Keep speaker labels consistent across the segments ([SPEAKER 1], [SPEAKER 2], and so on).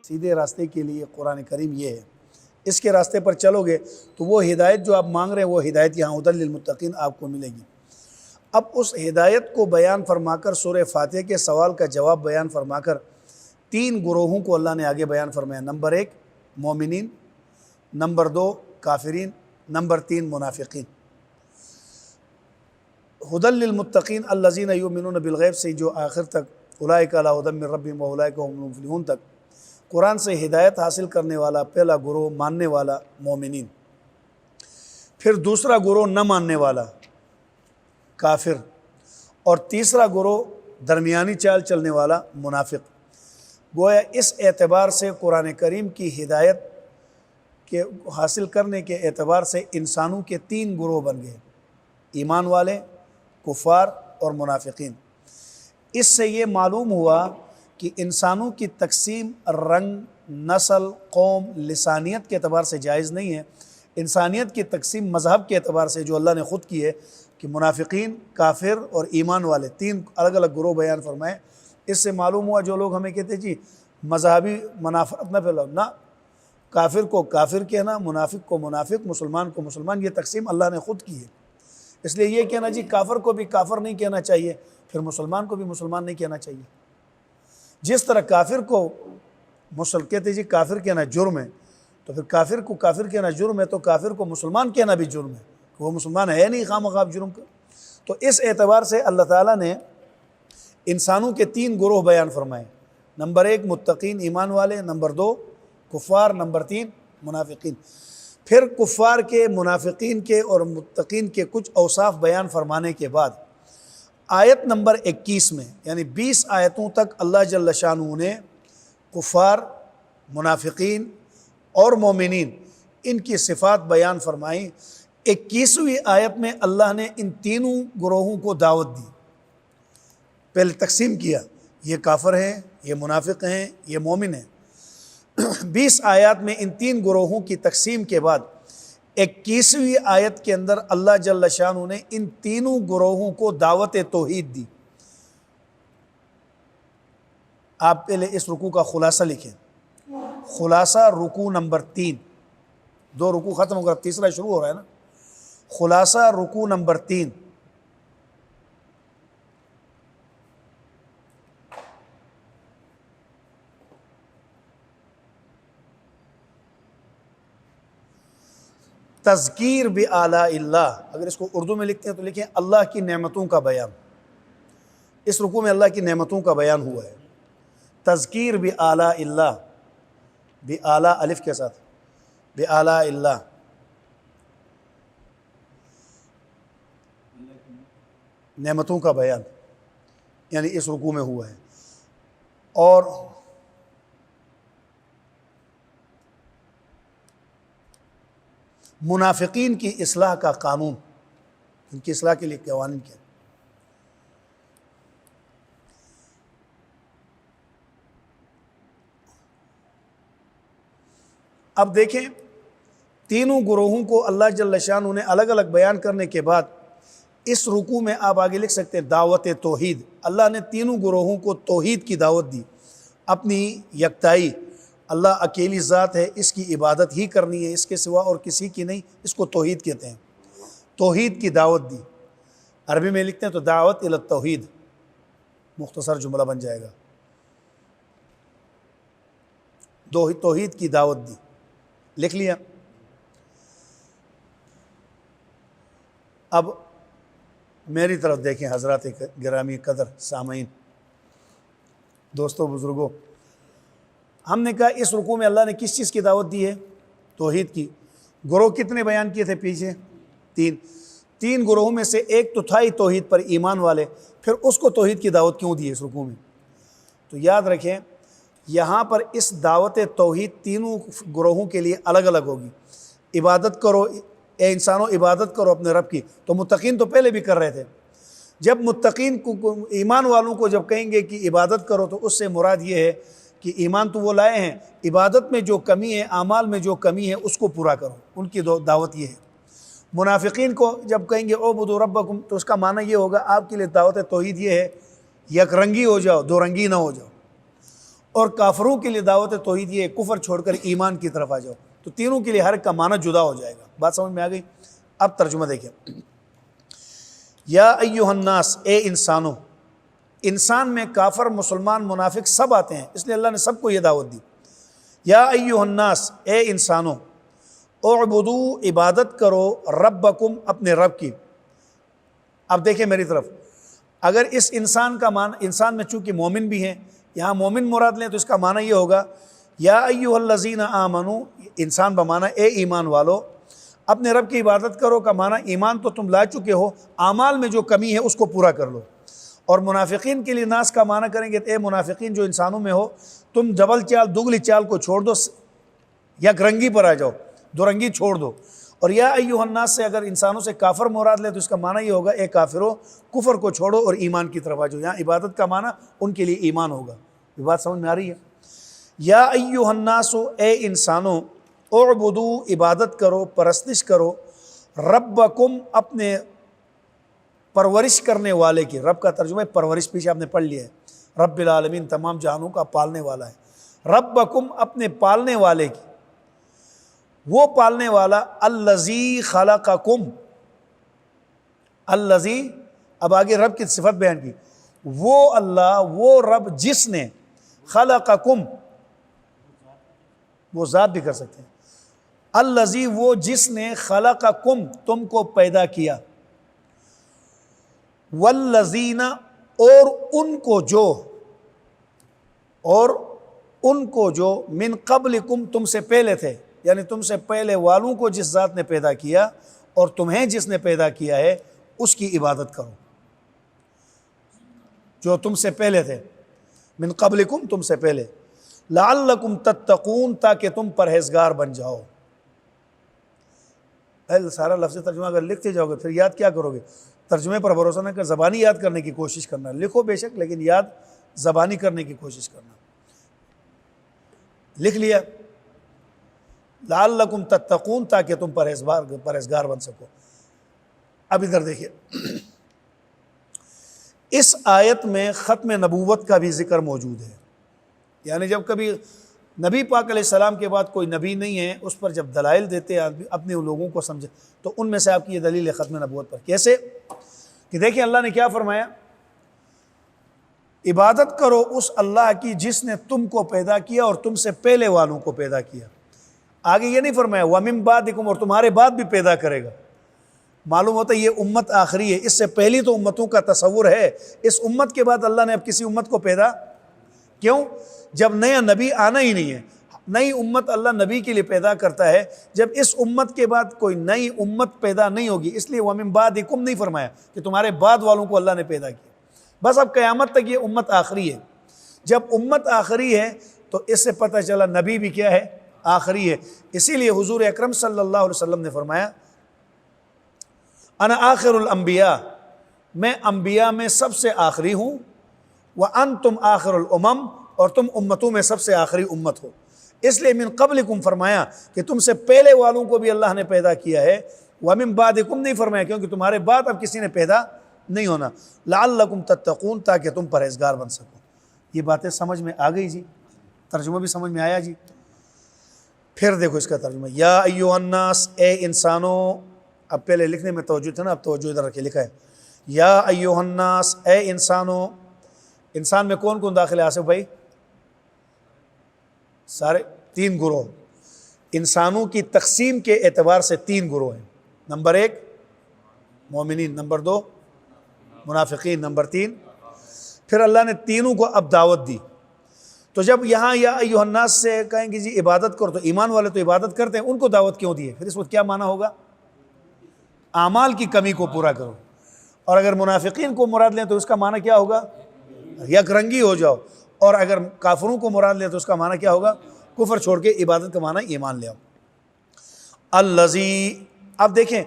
[SPEAKER 1] سیدھے راستے کے لیے قرآن کریم یہ ہے، اس کے راستے پر چلو گے تو وہ ہدایت جو آپ مانگ رہے ہیں وہ ہدایت یہاں ہدی للمتقین آپ کو ملے گی۔ اب اس ہدایت کو بیان فرما کر سورہ فاتحہ کے سوال کا جواب بیان فرما کر تین گروہوں کو اللہ نے آگے بیان فرمایا۔ نمبر 1 مومنین، نمبر 2 کافرین، نمبر 3 منافقین۔ ہدی للمتقین الذین یؤمنون بالغیب سے جو آخر تک اولئک علی ھدی من ربہم واولئک هم المفلحون تک قرآن سے ہدایت حاصل کرنے والا پہلا گروہ ماننے والا مومنین، پھر دوسرا گروہ نہ ماننے والا کافر، اور تیسرا گروہ درمیانی چال چلنے والا منافق۔ گویا اس اعتبار سے قرآن کریم کی ہدایت کے حاصل کرنے کے اعتبار سے انسانوں کے 3 گروہ بن گئے، ایمان والے، کفار اور منافقین۔ اس سے یہ معلوم ہوا کہ انسانوں کی تقسیم رنگ، نسل، قوم، لسانیت کے اعتبار سے جائز نہیں ہے۔ انسانیت کی تقسیم مذہب کے اعتبار سے جو اللہ نے خود کی ہے کہ منافقین، کافر اور ایمان والے 3 الگ الگ گروہ بیان فرمائے۔ اس سے معلوم ہوا جو لوگ ہمیں کہتے جی مذہبی منافرت نہ پھیلاؤ، نہ، کافر کو کافر کہنا، منافق کو منافق، مسلمان کو مسلمان، یہ تقسیم اللہ نے خود کی ہے۔ اس لیے یہ کہنا جی کافر کو بھی کافر نہیں کہنا چاہیے، پھر مسلمان کو بھی مسلمان نہیں کہنا چاہیے۔ جس طرح کافر کو کہتے جی کافر کہنا جرم ہے، تو پھر کافر کو کافر کہنا جرم ہے تو کافر کو مسلمان کہنا بھی جرم ہے، وہ مسلمان ہے نہیں خواہ مخواہ جرم کا۔ تو اس اعتبار سے اللہ تعالیٰ نے انسانوں کے 3 گروہ بیان فرمائے۔ نمبر 1 متقین ایمان والے، نمبر 2 کفار، نمبر 3 منافقین۔ پھر کفار کے، منافقین کے اور متقین کے کچھ اوصاف بیان فرمانے کے بعد آیت نمبر 21 میں یعنی 20 آیتوں تک اللہ جل شانہ نے کفار، منافقین اور مومنین ان کی صفات بیان فرمائیں۔ 21ویں آیت میں اللہ نے ان تینوں گروہوں کو دعوت دی، پہلے تقسیم کیا، یہ کافر ہیں، یہ منافق ہیں، یہ مومن ہیں۔ 20 آیات میں ان 3 گروہوں کی تقسیم کے بعد 21ویں آیت کے اندر اللہ جل شانہ نے ان تینوں گروہوں کو دعوت توحید دی۔ آپ پہلے اس رکوع کا خلاصہ لکھیں، خلاصہ رکوع نمبر 3، 2 رکوع ختم ہو گیا، تیسرا شروع ہو رہا ہے نا۔ خلاصہ رکوع نمبر 3، تذکیر بآلاء اللہ، اگر اس کو اردو میں لکھتے ہیں تو لکھیں اللہ کی نعمتوں کا بیان۔ اس رکوع میں اللہ کی نعمتوں کا بیان ہوا ہے۔ تذکیر بآلاء اللہ، بآلاء الف کے ساتھ، بآلاء اللہ، نعمتوں کا بیان یعنی اس رکوع میں ہوا ہے۔ اور منافقین کی اصلاح کا قانون، ان کی اصلاح کے لیے قوانین کیا۔ اب دیکھیں تینوں گروہوں کو اللہ جل شانہ نے الگ الگ بیان کرنے کے بعد اس رکوع میں آپ آگے لکھ سکتے ہیں دعوت توحید۔ اللہ نے تینوں گروہوں کو توحید کی دعوت دی، اپنی یکتائی، اللہ اکیلی ذات ہے، اس کی عبادت ہی کرنی ہے، اس کے سوا اور کسی کی نہیں، اس کو توحید کہتے ہیں۔ توحید کی دعوت دی، عربی میں لکھتے ہیں تو دعوت الی التوحید، مختصر جملہ بن جائے گا، توحید کی دعوت دی، لکھ لیا۔ اب میری طرف دیکھیں حضرات گرامی قدر سامعین، دوستوں، بزرگوں، ہم نے کہا اس رکوع میں اللہ نے کس چیز کی دعوت دی ہے؟ توحید کی۔ گروہ کتنے بیان کیے تھے پیچھے؟ 3 گروہوں میں سے ایک تو تھا ہی توحید پر، ایمان والے، پھر اس کو توحید کی دعوت کیوں دی ہے اس رکوع میں؟ تو یاد رکھیں یہاں پر اس دعوت توحید تینوں گروہوں کے لیے الگ الگ ہوگی۔ عبادت کرو اے انسانوں، عبادت کرو اپنے رب کی، تو متقین تو پہلے بھی کر رہے تھے۔ جب متقین کو، ایمان والوں کو جب کہیں گے کہ عبادت کرو تو اس سے مراد یہ ہے کہ ایمان تو وہ لائے ہیں، عبادت میں جو کمی ہے، اعمال میں جو کمی ہے اس کو پورا کرو، ان کی دعوت یہ ہے۔ منافقین کو جب کہیں گے اعبدوا ربکم، تو اس کا معنی یہ ہوگا آپ کے لیے دعوت توحید یہ ہے یک رنگی ہو جاؤ، دو رنگی نہ ہو جاؤ۔ اور کافروں کے لیے دعوت توحید یہ کفر چھوڑ کر ایمان کی طرف آ جاؤ. تو تینوں کے لیے ہر ایک کا معنی جدا ہو جائے گا. بات سمجھ میں آ گئی؟ اب ترجمہ دیکھیں. یا ایھا الناس، اے انسانوں. انسان میں کافر، مسلمان، منافق سب آتے ہیں، اس لیے اللہ نے سب کو یہ دعوت دی. یا ایھا الناس، اے انسانوں. اعبدوا، عبادت کرو، ربکم، اپنے رب کی. اب دیکھیں میری طرف، اگر اس انسان کا معنی، انسان میں چونکہ مومن بھی ہیں، یہاں مومن مراد لیں تو اس کا معنی یہ ہوگا یا ایھا الذین آمنوا، انسان بمعنی اے ایمان والو، اپنے رب کی عبادت کرو کا معنی ایمان تو تم لا چکے ہو، اعمال میں جو کمی ہے اس کو پورا کر لو. اور منافقین کے لیے ناس کا معنی کریں گے اے منافقین جو انسانوں میں ہو، تم ڈبل چال، دگلی چال کو چھوڑ دو، یک رنگی پر آ جاؤ، دو رنگی چھوڑ دو. اور یا ایھا الناس سے اگر انسانوں سے کافر مراد لے تو اس کا معنی یہ ہوگا اے کافرو، کفر کو چھوڑو اور ایمان کی طرف آ جاؤ. یہاں عبادت کا معنی ان کے لیے ایمان ہوگا. یہ بات سمجھ میں آ رہی ہے؟ یا ایھا الناس، اے انسانوں. اعبدوا، عبادت کرو، پرستش کرو، ربکم، اپنے پرورش کرنے والے کی. رب کا ترجمہ ہے پرورش، پیچھے آپ نے پڑھ لیا ہے. رب العالمین، تمام جہانوں کا پالنے والا ہے. ربکم، اپنے پالنے والے کی. وہ پالنے والا الذی خلقکم. الذی، اب آگے رب کی صفت بیان کی. وہ اللہ، وہ رب جس نے خلقکم، وہ ذات بھی کر سکتے ہیں. الذی، وہ جس نے خلقکم، تم کو پیدا کیا. والذین، اور ان کو جو من قبلکم، تم سے پہلے تھے، یعنی تم سے پہلے والوں کو جس ذات نے پیدا کیا اور تمہیں جس نے پیدا کیا ہے اس کی عبادت کرو. جو تم سے پہلے تھے، من قبلکم، تم سے پہلے. لعلکم تتقون، تاکہ تم پرہیزگار بن جاؤ. سارا لفظ ترجمہ اگر لکھتے جاؤ گے پھر یاد کیا کرو گے؟ ترجمے پر بھروسہ نہ کر، زبانی یاد کرنے کی کوشش کرنا. لکھو بے شک، لیکن یاد زبانی کرنے کی کوشش کرنا. لکھ لیا لعلکم تتقون، تاکہ تم پرہیزگار بن سکو. اب ادھر دیکھیے، اس آیت میں ختم نبوت کا بھی ذکر موجود ہے. یعنی جب کبھی نبی پاک علیہ السلام کے بعد کوئی نبی نہیں ہے، اس پر جب دلائل دیتے اپنے لوگوں کو سمجھے، تو ان میں سے آپ کی یہ دلیل ہے ختم نبوت پر. کیسے کہ دیکھیں اللہ نے کیا فرمایا، عبادت کرو اس اللہ کی جس نے تم کو پیدا کیا اور تم سے پہلے والوں کو پیدا کیا. آگے یہ نہیں فرمایا وَمِن بَعْدِكُمْ، اور تمہارے بعد بھی پیدا کرے گا. معلوم ہوتا ہے یہ امت آخری ہے، اس سے پہلی تو امتوں کا تصور ہے. اس امت کے بعد اللہ نے اب کسی امت کو پیدا کیوں؟ جب نیا نبی آنا ہی نہیں ہے. نئی امت اللہ نبی کے لیے پیدا کرتا ہے جب اس امت کے بعد کوئی نئی امت پیدا نہیں ہوگی. اس لیے وَمِن بَعْدِكُمْ نہیں فرمایا کہ تمہارے بعد والوں کو اللہ نے پیدا کیا. بس اب قیامت تک یہ امت آخری ہے. جب امت آخری ہے تو اس سے پتہ چلا نبی بھی کیا ہے؟ آخری ہے. اسی لیے حضور اکرم صلی اللہ علیہ وسلم نے فرمایا انا آخر الانبیاء، میں انبیاء میں سب سے آخری ہوں. وانتم آخر الامم، اور تم امتوں میں سب سے آخری امت ہو. اس لیے من قبلکم فرمایا کہ تم سے پہلے والوں کو بھی اللہ نے پیدا کیا ہے. ومن بعدکم نہیں فرمایا کیونکہ تمہارے بعد اب کسی نے پیدا نہیں ہونا. لعلکم تتقون، تاکہ تم پرہیزگار بن سکو. یہ باتیں سمجھ میں آ گئی جی؟ ترجمہ بھی سمجھ میں آیا جی؟ پھر دیکھو اس کا ترجمہ، یا ایھا الناس، اے انسانوں. اب پہلے لکھنے میں توجہ تھا نا، اب توجہ ادھر رکھے. لکھا ہے یا ایھا الناس، اے انسانوں. انسان میں کون کون داخل ہے آصف بھائی؟ سارے 3 گروہ. انسانوں کی تقسیم کے اعتبار سے 3 گروہ ہیں. نمبر 1 مومنین، نمبر 2 منافقین، نمبر 3. پھر اللہ نے تینوں کو اب دعوت دی. تو جب یہاں یا ایھا الناس سے کہیں گے جی عبادت کرو، تو ایمان والے تو عبادت کرتے ہیں، ان کو دعوت کیوں دی ہے؟ پھر اس وقت کیا معنی ہوگا؟ اعمال کی کمی کو پورا کرو. اور اگر منافقین کو مراد لیں تو اس کا معنی کیا ہوگا؟ یک رنگی ہو جاؤ. اور اگر کافروں کو مراد لیں تو اس کا معنی کیا ہوگا؟ کفر چھوڑ کے عبادت کا معنی ایمان لے آؤ. الذی، اب دیکھیں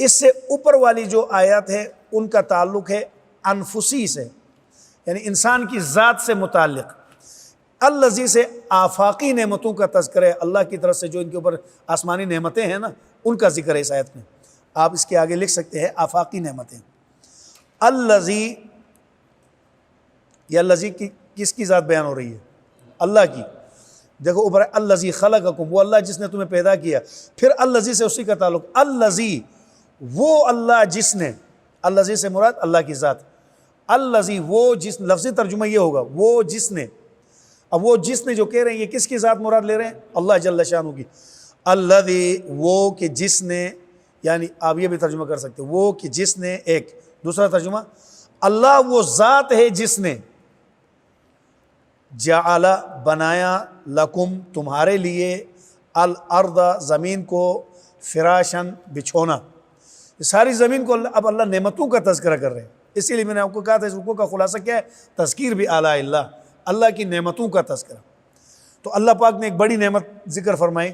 [SPEAKER 1] اس سے اوپر والی جو آیات ہے ان کا تعلق ہے انفسی سے، یعنی انسان کی ذات سے متعلق. الذی سے آفاقی نعمتوں کا تذکر ہے، اللہ کی طرف سے جو ان کے اوپر آسمانی نعمتیں ہیں نا، ان کا ذکر ہے اس آیت میں. آپ اس کے آگے لکھ سکتے ہیں آفاقی نعمتیں. الذی، یہ الذی کس کی ذات بیان ہو رہی ہے؟ اللہ کی. دیکھو اوپر الذی خلقکم، وہ اللہ جس نے تمہیں پیدا کیا. پھر الذی سے اسی کا تعلق، الذی وہ اللہ جس نے، الذی سے مراد اللہ کی ذات، الذی وہ جس، لفظی ترجمہ یہ ہوگا وہ جس نے. اب وہ جس نے جو کہہ رہے ہیں یہ کس کی ذات مراد لے رہے ہیں؟ اللہ جل شانہ کی. الذی وہ کہ جس نے، یعنی آپ یہ بھی ترجمہ کر سکتے وہ کہ جس نے. ایک دوسرا ترجمہ، اللہ وہ ذات ہے جس نے جعل بنایا لکم تمہارے لیے، الارض زمین کو، فراشن بچھونا. ساری زمین کو اب اللہ نعمتوں کا تذکرہ کر رہے ہیں. اسی لیے میں نے آپ کو کہا تھا اس رکوع کا خلاصہ کیا ہے؟ تذکیر بھی اعلیٰ اللہ، اللہ کی نعمتوں کا تذکرہ. تو اللہ پاک نے ایک بڑی نعمت ذکر فرمائی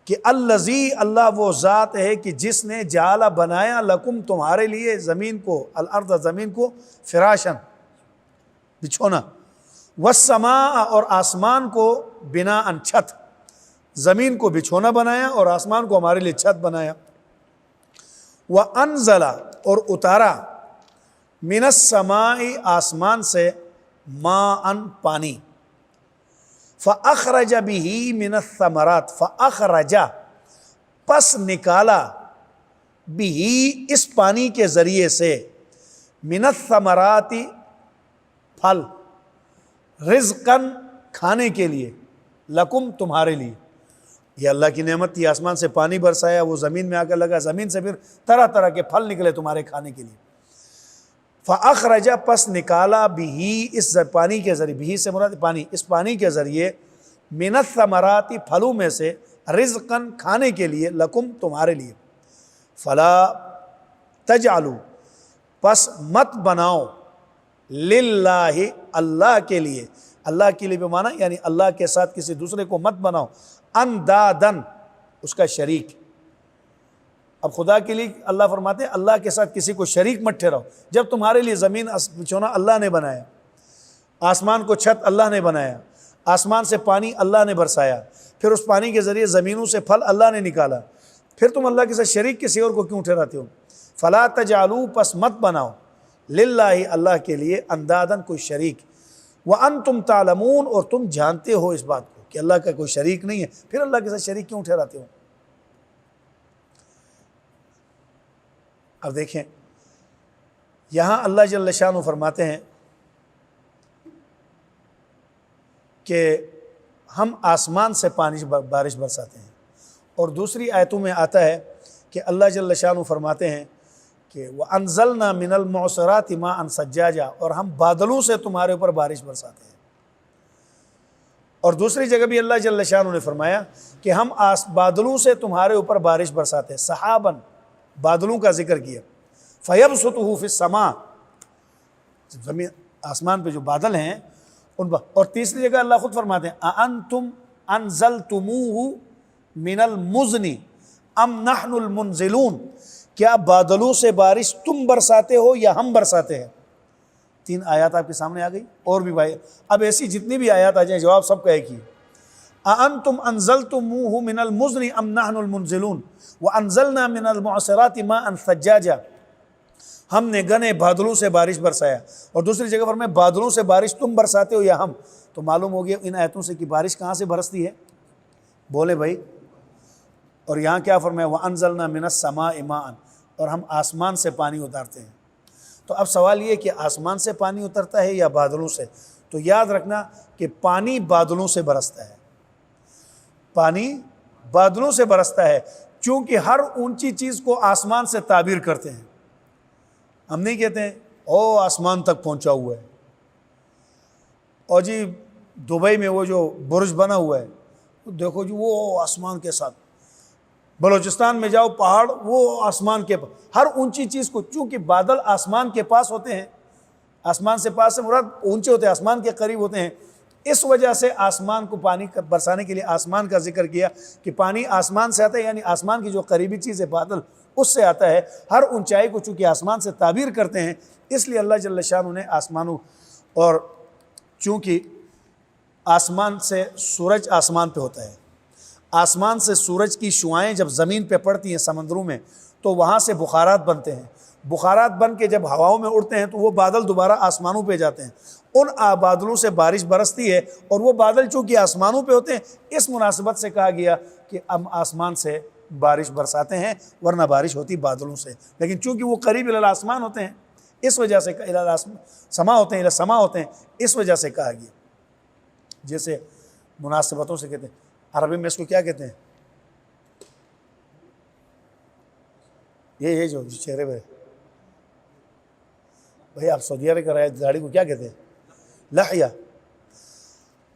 [SPEAKER 1] کہ الذی اللہ وہ ذات ہے کہ جس نے جعل بنایا لکم تمہارے لیے زمین کو، الارض زمین کو، فراشن بچھونا، والسماء اور آسمان کو، بناءً چھت. زمین کو بچھونا بنایا اور آسمان کو ہمارے لیے چھت بنایا. وَأَنزَلَ اور اتارا، مِنَ السَّمَاءِ آسمان سے، ماءً پانی. فَأَخْرَجَ بِهِ مِنَ الثَّمَرَاتِ فَأَخْرَجَ پس نکالا، بِهِ اس پانی کے ذریعے سے، مِنَ الثَّمَرَاتِ پھل، رزقاً کھانے کے لیے، لکم تمہارے لیے. یہ اللہ کی نعمت تھی، آسمان سے پانی برسایا، وہ زمین میں آ کر لگا، زمین سے پھر طرح طرح کے پھل نکلے تمہارے کھانے کے لیے. فَأَخْرَجَ پس نکالا، بِهِ اس پانی کے ذریعے، بِهِ سے مراد پانی، اس پانی کے ذریعے، مِنَ الثَّمَرَاتِ پھلوں میں سے، رزقاً کھانے کے لیے، لکم تمہارے لیے. فَلَا تَجْعَلُوا پس مت بناؤ، للہ اللہ کے لیے، اللہ کے لیے بمانا یعنی اللہ کے ساتھ کسی دوسرے کو مت بناؤ، اندادن اس کا شریک. اب خدا کے لیے اللہ فرماتے ہیں اللہ کے ساتھ کسی کو شریک مت ٹھہراؤ. جب تمہارے لیے زمین بچھونا اللہ نے بنایا، آسمان کو چھت اللہ نے بنایا، آسمان سے پانی اللہ نے برسایا، پھر اس پانی کے ذریعے زمینوں سے پھل اللہ نے نکالا، پھر تم اللہ کے ساتھ شریک کسی اور کو کیوں ٹھہراتے ہو؟ فلا تجعلوا پس مت بناؤ، للہ اللہ کے لیے، اندادن کوئی شریک، وانتم تعلمون اور تم جانتے ہو اس بات کو کہ اللہ کا کوئی شریک نہیں ہے، پھر اللہ کے ساتھ شریک کیوں ٹھہراتے ہو؟ اب دیکھیں یہاں اللہ جل شانہ فرماتے ہیں کہ ہم آسمان سے پانی بارش برساتے ہیں، اور دوسری آیتوں میں آتا ہے کہ اللہ جل شانہ فرماتے ہیں کہ وَأَنزَلْنَا مِنَ الْمُعْصِرَاتِ مَاءً ثَجَّاجًا اور ہم بادلوں سے تمہارے اوپر بارش برساتے ہیں. اور دوسری جگہ بھی اللہ جل شانہ نے فرمایا کہ ہم بادلوں سے تمہارے اوپر بارش برساتے ہیں، سحاباً بادلوں کا ذکر کیا، فَيَبْسُطُهُ فِي السَّمَاءِ زمین آسمان پہ جو بادل ہیں ان اور تیسری جگہ اللہ خود فرماتے ہیں أَأَنْتُمْ أَنزَلْتُمُوهُ مِنَ الْمُزْنِ أَمْ نَحْنُ الْمُنزِلُونَ کیا بادلوں سے بارش تم برساتے ہو یا ہم برساتے ہیں؟ 3 آیات آپ کے سامنے آ گئی، اور بھی بھائی اب ایسی جتنی بھی آیات آ جائیں جواب سب کا ایک ہی. أَأَنْتُمْ أَنزَلْتُمُوهُ مِنَ الْمُزْنِ أَمْ نَحْنُ الْمُنزِلُونَ وَأَنزَلْنَا مِنَ الْمُعْصِرَاتِ مَاءً ثَجَّاجًا ہم نے گنے بادلوں سے بارش برسایا. اور دوسری جگہ پر میں بادلوں سے بارش تم برساتے ہو یا ہم. تو معلوم ہو گیا ان آیتوں سے کہ بارش کہاں سے برستی ہے؟ بولے بھائی. اور یہاں کیا فرمایا؟ وَأَنزَلْنَا مِنَ السَّمَاءِ مَاءً اور ہم آسمان سے پانی اتارتے ہیں. تو اب سوال یہ کہ آسمان سے پانی اترتا ہے یا بادلوں سے؟ تو یاد رکھنا کہ پانی بادلوں سے برستا ہے، پانی بادلوں سے برستا ہے، چونکہ ہر اونچی چیز کو آسمان سے تعبیر کرتے ہیں. ہم نہیں کہتے ہیں او آسمان تک پہنچا ہوا ہے، اور جی دبئی میں وہ جو برج بنا ہوا ہے دیکھو جی وہ آسمان کے ساتھ، بلوچستان میں جاؤ پہاڑ وہ آسمان کے پاس، ہر اونچی چیز کو چونکہ بادل آسمان کے پاس ہوتے ہیں، آسمان سے پاس سے مراد اونچے ہوتے ہیں، آسمان کے قریب ہوتے ہیں، اس وجہ سے آسمان کو پانی برسانے کے لیے آسمان کا ذکر کیا کہ پانی آسمان سے آتا ہے، یعنی آسمان کی جو قریبی چیز ہے بادل اس سے آتا ہے. ہر اونچائی کو چونکہ آسمان سے تعبیر کرتے ہیں اس لیے اللہ جل شانہ نے آسمانوں، اور چونکہ آسمان سے سورج آسمان پہ ہوتا ہے، آسمان سے سورج کی شعاعیں جب زمین پہ پڑتی ہیں سمندروں میں تو وہاں سے بخارات بنتے ہیں، بخارات بن کے جب ہواؤں میں اڑتے ہیں تو وہ بادل دوبارہ آسمانوں پہ جاتے ہیں، ان بادلوں سے بارش برستی ہے، اور وہ بادل چونکہ آسمانوں پہ ہوتے ہیں اس مناسبت سے کہا گیا کہ ہم آسمان سے بارش برساتے ہیں، ورنہ بارش ہوتی بادلوں سے، لیکن چونکہ وہ قریب الی الاسمان ہوتے ہیں اس وجہ سے سما ہوتے ہیں، سما ہوتے ہیں، اس وجہ سے کہا گیا۔ جیسے مناسبتوں سے کہتے ہیں، عربی میں اس کو کیا کہتے ہیں؟ یہ جو چہرے پہ بھائی آپ سعودی عرب کا رہے داڑھی کو کیا کہتے ہیں؟ لحیہ۔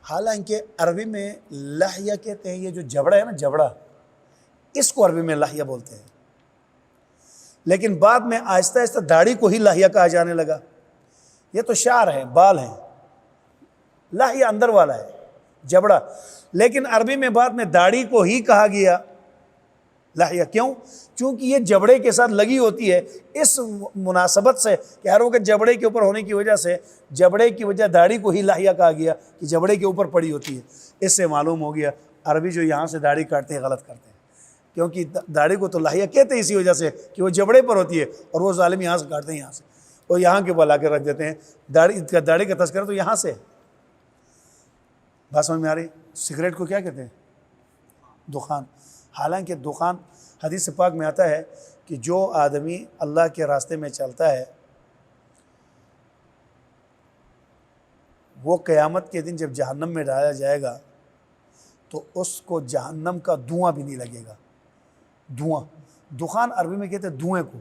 [SPEAKER 1] حالانکہ عربی میں لحیہ کہتے ہیں، یہ جو جبڑا ہے نا، جبڑا، اس کو عربی میں لحیہ بولتے ہیں، لیکن بعد میں آہستہ آہستہ داڑھی کو ہی لحیہ کہا جانے لگا۔ یہ تو شعر ہے، بال ہیں، لحیہ اندر والا ہے، جبڑا، لیکن عربی میں بعد میں داڑھی کو ہی کہا گیا لحیہ۔ کیوں؟ چونکہ یہ جبڑے کے ساتھ لگی ہوتی ہے، اس مناسبت سے کہ ہر وقت جبڑے کے اوپر ہونے کی وجہ سے جبڑے کی وجہ داڑھی کو ہی لحیہ کہا گیا کہ جبڑے کے اوپر پڑی ہوتی ہے۔ اس سے معلوم ہو گیا عربی جو یہاں سے داڑھی کاٹتے ہیں غلط کرتے ہیں، کیونکہ داڑھی کو تو لحیہ کہتے ہیں اسی وجہ سے کہ وہ جبڑے پر ہوتی ہے، اور وہ ظالم یہاں سے کاٹتے ہیں، یہاں سے وہ یہاں کے اوپر لا کے رکھ دیتے ہیں۔ داڑھی کا تذکرہ تو یہاں سے ہے۔ بات سمجھ میں آ رہی؟ سگریٹ کو کیا کہتے ہیں؟ دخان۔ حالانکہ دخان حدیث پاک میں آتا ہے کہ جو آدمی اللہ کے راستے میں چلتا ہے وہ قیامت کے دن جب جہنم میں ڈالا جائے گا تو اس کو جہنم کا دھواں بھی نہیں لگے گا۔ دھواں، دخان عربی میں کہتے ہیں دھوئیں کو۔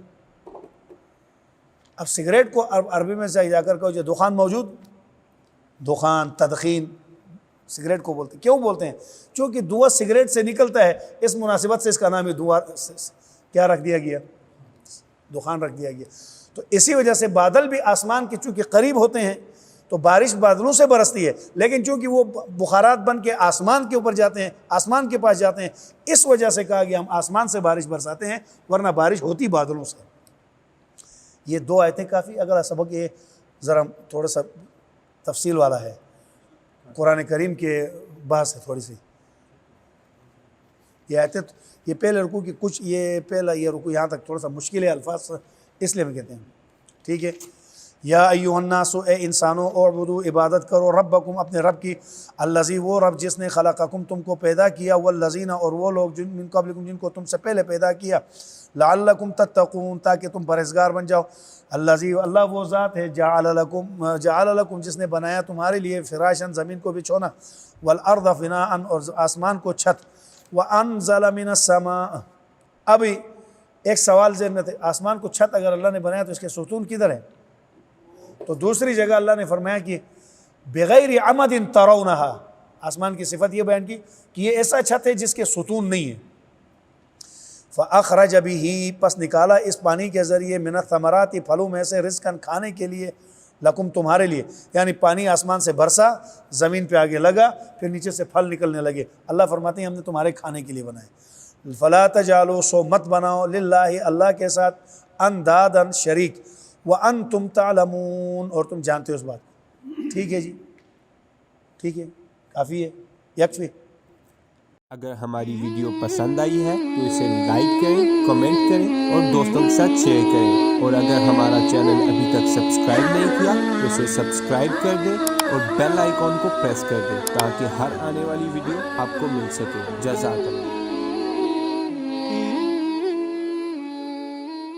[SPEAKER 1] اب سگریٹ کو عربی میں جا کر کہو جو دخان موجود، دخان، تدخین، سگریٹ کو بولتے ہیں۔ کیوں بولتے ہیں؟ چونکہ دھواں سگریٹ سے نکلتا ہے، اس مناسبت سے اس کا نام ہے دھواں کیا رکھ دیا گیا؟ دخان رکھ دیا گیا۔ تو اسی وجہ سے بادل بھی آسمان کے چونکہ قریب ہوتے ہیں تو بارش بادلوں سے برستی ہے، لیکن چونکہ وہ بخارات بن کے آسمان کے اوپر جاتے ہیں، آسمان کے پاس جاتے ہیں، اس وجہ سے کہا گیا ہم آسمان سے بارش برساتے ہیں، ورنہ بارش ہوتی بادلوں سے۔ یہ دو آیتیں کافی، اگلا سبق یہ ذرا تھوڑا سا تفصیل والا ہے، قرآن کریم کے بحث ہے تھوڑی سی۔ یہ آیتیں، یہ پہلے رکوع کی کچھ، یہ پہلا یہ رکوع یہاں تک تھوڑا سا مشکل ہے الفاظ، اس لیے ہم کہتے ہیں، ٹھیک ہے۔ یا ایھا الناس، اے انسانوں، اعبدوا، عبادت کرو، ربکم، اپنے رب کی، الذی، وہ رب جس نے خلقکم، تم کو پیدا کیا، والذین، اور وہ لوگ جن من قبلکم، جن کو تم سے پہلے پیدا کیا، لعلکم تتقون، تاکہ تم پرہیزگار بن جاؤ۔ الذی، اللہ وہ ذات ہے، جعل لکم، جس نے بنایا تمہارے لیے، فراشن، زمین کو بچھونا، والارض فناء، اور آسمان کو چھت، وانزل من السماء۔ اب ایک سوال ذہن میں تھے، آسمان کو چھت اگر اللہ نے بنایا تو اس کے ستون کدھر ہیں؟ تو دوسری جگہ اللہ نے فرمایا کہ بغیر عمد ترونہا، آسمان کی صفت یہ بیان کی کہ یہ ایسا چھت ہے جس کے ستون نہیں ہے۔ فاخرج بہ، پس نکالا اس پانی کے ذریعے، من الثمرات، پھلوں میں سے، رزقاً، کھانے کے لیے، لکم، تمہارے لیے، یعنی پانی آسمان سے برسا، زمین پہ آگے لگا، پھر نیچے سے پھل نکلنے لگے۔ اللہ فرماتے ہیں ہم نے تمہارے کھانے کے لیے بنائے۔ فلا تجعلوا، سو مت بناؤ، للہ، اللہ کے ساتھ، اندادا، شریک، وانتم تعلمون، اور تم جانتے ہو اس بات کو۔ ٹھیک ہے جی، ٹھیک ہے، کافی ہے، یکفی۔
[SPEAKER 2] اگر ہماری ویڈیو پسند آئی ہے تو اسے لائک کریں، کمنٹ کریں اور دوستوں کے ساتھ شیئر کریں، اور اگر ہمارا چینل ابھی تک سبسکرائب نہیں کیا تو اسے سبسکرائب کر دیں اور بیل آئیکن کو پریس کر دیں تاکہ ہر آنے والی ویڈیو آپ کو مل سکے۔ جزاک اللہ۔